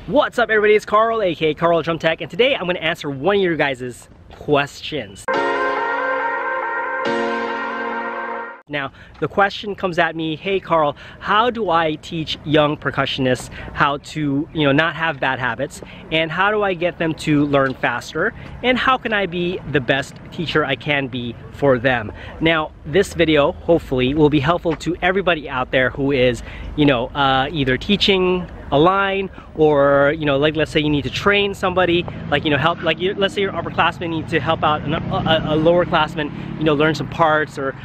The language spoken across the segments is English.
What's up everybody, it's Carl, aka Carl Drum Tech, and today I'm going to answer one of your guys' questions. Now, the question comes at me, hey Carl, how do I teach young percussionists how to, not have bad habits, and how do I get them to learn faster, and how can I be the best teacher I can be for them? Now, this video, hopefully, will be helpful to everybody out there who is, either teaching a line, or let's say you need to train somebody, let's say your upperclassmen need to help out a lower classman, learn some parts, or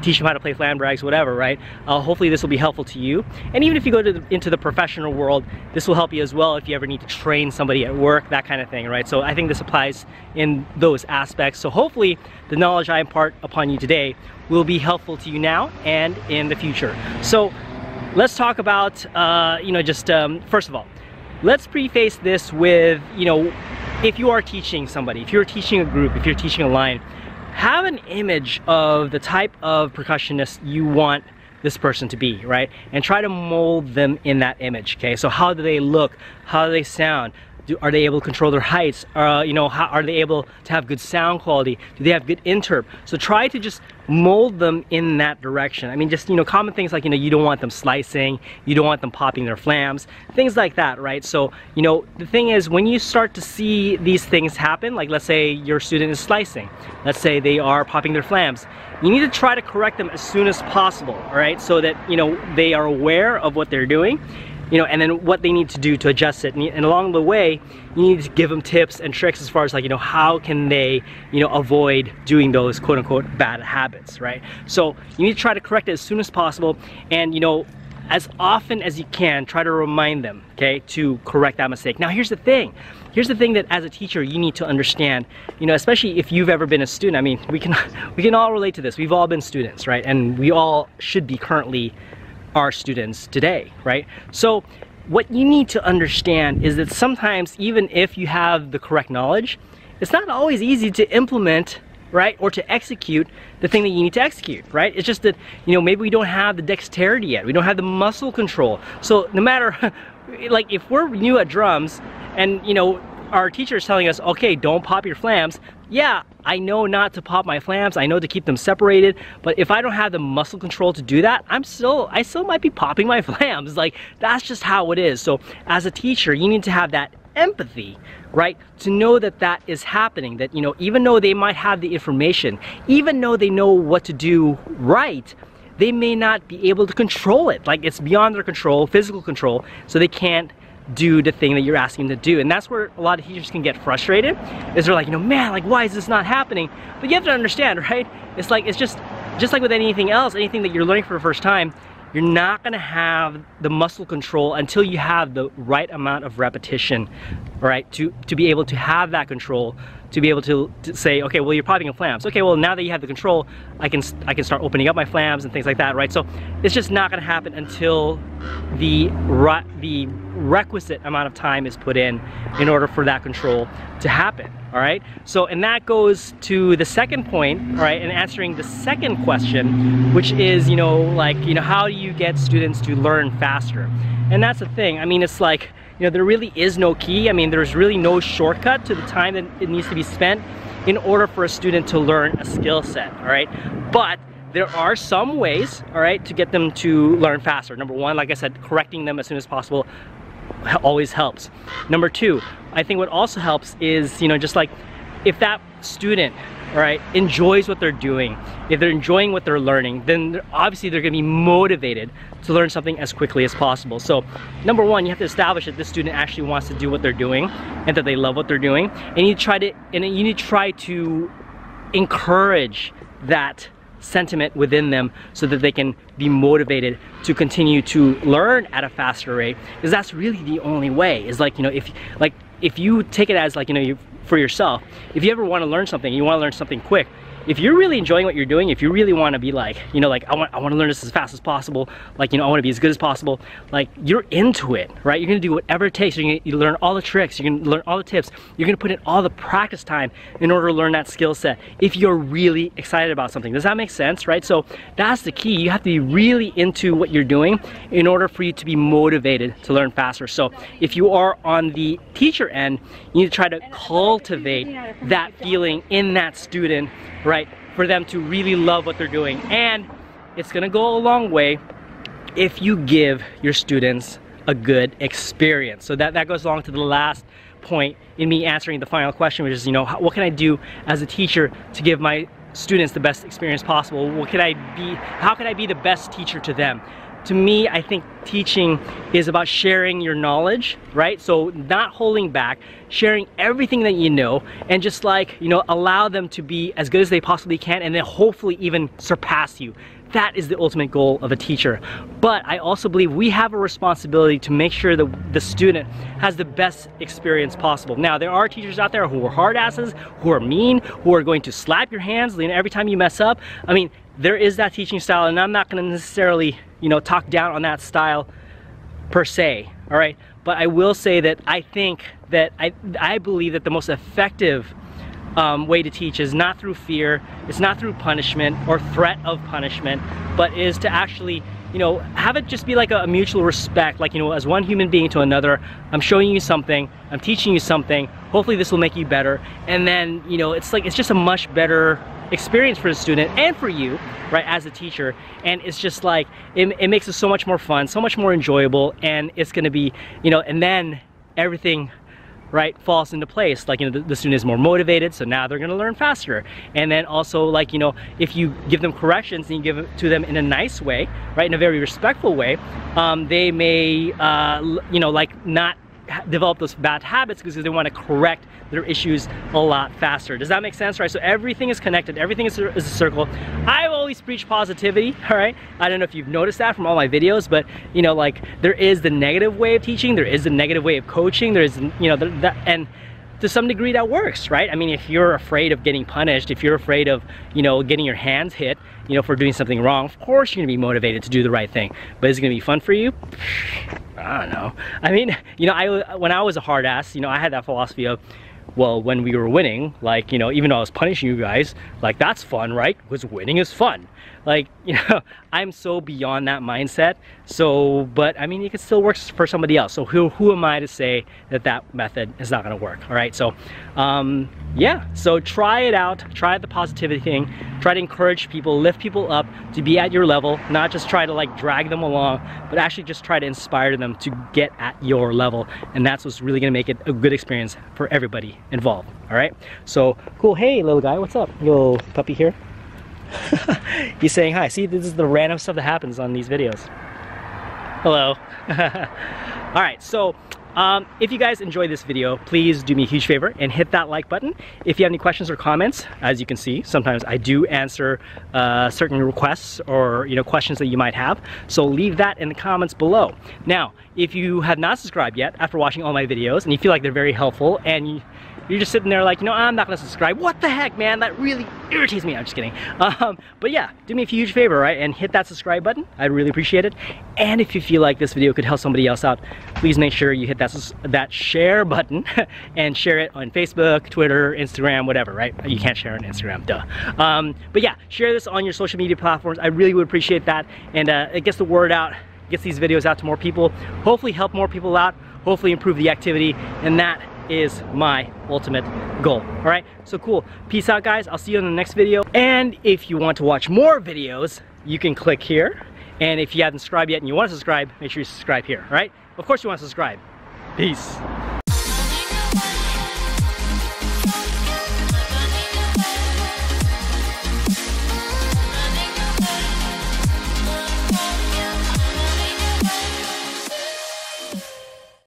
teach them how to play flam brags, whatever, right? Hopefully this will be helpful to you. And even if you go into the professional world, this will help you as well if you ever need to train somebody at work, that kind of thing, right? So I think this applies in those aspects. So hopefully the knowledge I impart upon you today will be helpful to you now and in the future. So let's talk about, first of all, let's preface this with, if you are teaching somebody, if you're teaching a group, if you're teaching a line, have an image of the type of percussionist you want this person to be, right? And try to mold them in that image, okay? So how do they look? How do they sound? Are they able to control their heights? How are they able to have good sound quality? Do they have good interp? So try to just mold them in that direction. I mean, just, common things like, you don't want them slicing, you don't want them popping their flams, things like that, right? So, the thing is, when you start to see these things happen, like let's say your student is slicing, let's say they are popping their flams, you need to try to correct them as soon as possible, all right? So that, they are aware of what they're doing, and then what they need to do to adjust it. And along the way, you need to give them tips and tricks as far as how can they, avoid doing those quote unquote bad habits, right? So you need to try to correct it as soon as possible, and as often as you can, try to remind them, okay, to correct that mistake. Now here's the thing that as a teacher you need to understand, especially if you've ever been a student. I mean, we can all relate to this. We've all been students, right? And we all should be currently our students today, right? So what you need to understand is that sometimes, even if you have the correct knowledge, it's not always easy to implement, right, or to execute the thing that you need to execute, right? It's just that, maybe we don't have the dexterity yet, we don't have the muscle control. So no matter, like if we're new at drums and our teacher is telling us, okay, don't pop your flams, yeah, I know not to pop my flams, I know to keep them separated, but if I don't have the muscle control to do that, I still might be popping my flams. Like, that's just how it is. So as a teacher, you need to have that empathy, right, to know that that is happening, that even though they might have the information, even though they know what to do right, they may not be able to control it. Like, it's beyond their control, physical control, so they can't do the thing that you're asking them to do. And that's where a lot of teachers can get frustrated, is they're like, man, like, why is this not happening? But you have to understand, right? It's just like with anything else, anything that you're learning for the first time, you're not gonna have the muscle control until you have the right amount of repetition, right? To be able to have that control, to be able to say, okay, well, you're popping your flams. Okay, well, now that you have the control, I can start opening up my flams and things like that, right? So it's just not gonna happen until the requisite amount of time is put in order for that control to happen, all right? So, and that goes to the second point, all right, and answering the second question, which is, how do you get students to learn faster? And that's the thing. I mean, it's like, there really is no key. I mean, there's really no shortcut to the time that it needs to be spent in order for a student to learn a skill set, all right? But there are some ways, all right, to get them to learn faster. Number one, like I said, correcting them as soon as possible always helps. Number two, I think what also helps is, just like if that student, all right, enjoys what they're doing, if they're enjoying what they're learning, then obviously they're gonna be motivated to learn something as quickly as possible. So number one, you have to establish that this student actually wants to do what they're doing and that they love what they're doing. And you need to try to encourage that sentiment within them so that they can be motivated to continue to learn at a faster rate, because that's really the only way. Is like, if you take it as like, for yourself, if you ever want to learn something, you want to learn something quick, if you're really enjoying what you're doing, if you really want to be like, you know, like I want to learn this as fast as possible, like, you know, I want to be as good as possible, like you're into it, right? You're gonna do whatever it takes. You learn all the tricks, you're gonna learn all the tips, you're gonna put in all the practice time in order to learn that skill set if you're really excited about something. Does that make sense, right? So that's the key. You have to be really into what you're doing in order for you to be motivated to learn faster. So if you are on the teacher end, you need to try to cultivate that feeling in that student, right, for them to really love what they're doing. And it's gonna go a long way if you give your students a good experience. So that goes along to the last point in me answering the final question, which is, you know, what can I do as a teacher to give my students the best experience possible? How can I be the best teacher to them? To me, I think teaching is about sharing your knowledge, right? So not holding back, sharing everything that you know, and just like, you know, allow them to be as good as they possibly can, and then hopefully even surpass you. That is the ultimate goal of a teacher. But I also believe we have a responsibility to make sure that the student has the best experience possible. Now, there are teachers out there who are hard asses, who are mean, who are going to slap your hands, you know, every time you mess up. I mean, there is that teaching style, and I'm not going to necessarily, you know, talk down on that style per se, all right? But I will say that I think that I believe that the most effective way to teach is not through fear, it's not through punishment or threat of punishment, but is to actually, you know, have it just be like a mutual respect, like, you know, as one human being to another. I'm showing you something, I'm teaching you something, hopefully this will make you better, and then, you know, it's like, it's just a much better experience for the student and for you, right, as a teacher. And it's just like, it makes it so much more fun, so much more enjoyable, and it's gonna be, you know, and then everything, right, falls into place. Like, you know, the student is more motivated, so now they're gonna learn faster. And then also, like, you know, if you give them corrections and you give it to them in a nice way, right, in a very respectful way, they may, you know, like not develop those bad habits because they want to correct their issues a lot faster. Does that make sense, right? So everything is connected, everything is a circle. I've always preached positivity, all right? I don't know if you've noticed that from all my videos, but, you know, like, there is the negative way of teaching, there is the negative way of coaching, there is, you know, and to some degree that works, right? I mean, if you're afraid of getting punished, if you're afraid of, you know, getting your hands hit, you know, for doing something wrong, of course you're gonna be motivated to do the right thing. But is it gonna be fun for you? I don't know. I mean, you know, when I was a hard ass, you know, I had that philosophy of, well, when we were winning, like, you know, even though I was punishing you guys, like, that's fun, right? Because winning is fun. Like, you know, I'm so beyond that mindset. So, but I mean, it can still work for somebody else. So who am I to say that that method is not gonna work, all right? So, yeah, so try it out, try the positivity thing, try to encourage people, lift people up to be at your level, not just try to like drag them along, but actually just try to inspire them to get at your level. And that's what's really gonna make it a good experience for everybody involved, all right? So, cool, hey little guy, what's up? Little puppy here. He's saying hi. See, this is the random stuff that happens on these videos. Hello. All right, so if you guys enjoyed this video, please do me a huge favor and hit that like button. If you have any questions or comments, as you can see, sometimes I do answer certain requests or, you know, questions that you might have. So leave that in the comments below. Now, if you have not subscribed yet after watching all my videos and you feel like they're very helpful and you're just sitting there like, you know, I'm not gonna subscribe. What the heck, man? That really irritates me. I'm just kidding. But yeah, do me a huge favor, right? And hit that subscribe button. I'd really appreciate it. And if you feel like this video could help somebody else out, please make sure you hit that share button and share it on Facebook, Twitter, Instagram, whatever, right? You can't share on Instagram, duh. But yeah, share this on your social media platforms. I really would appreciate that. And it gets the word out, gets these videos out to more people, hopefully help more people out, hopefully improve the activity, and that is my ultimate goal. All right, so cool. Peace out, guys. I'll see you in the next video. And if you want to watch more videos, you can click here. And if you haven't subscribed yet and you want to subscribe, make sure you subscribe here. All right, of course you want to subscribe. Peace.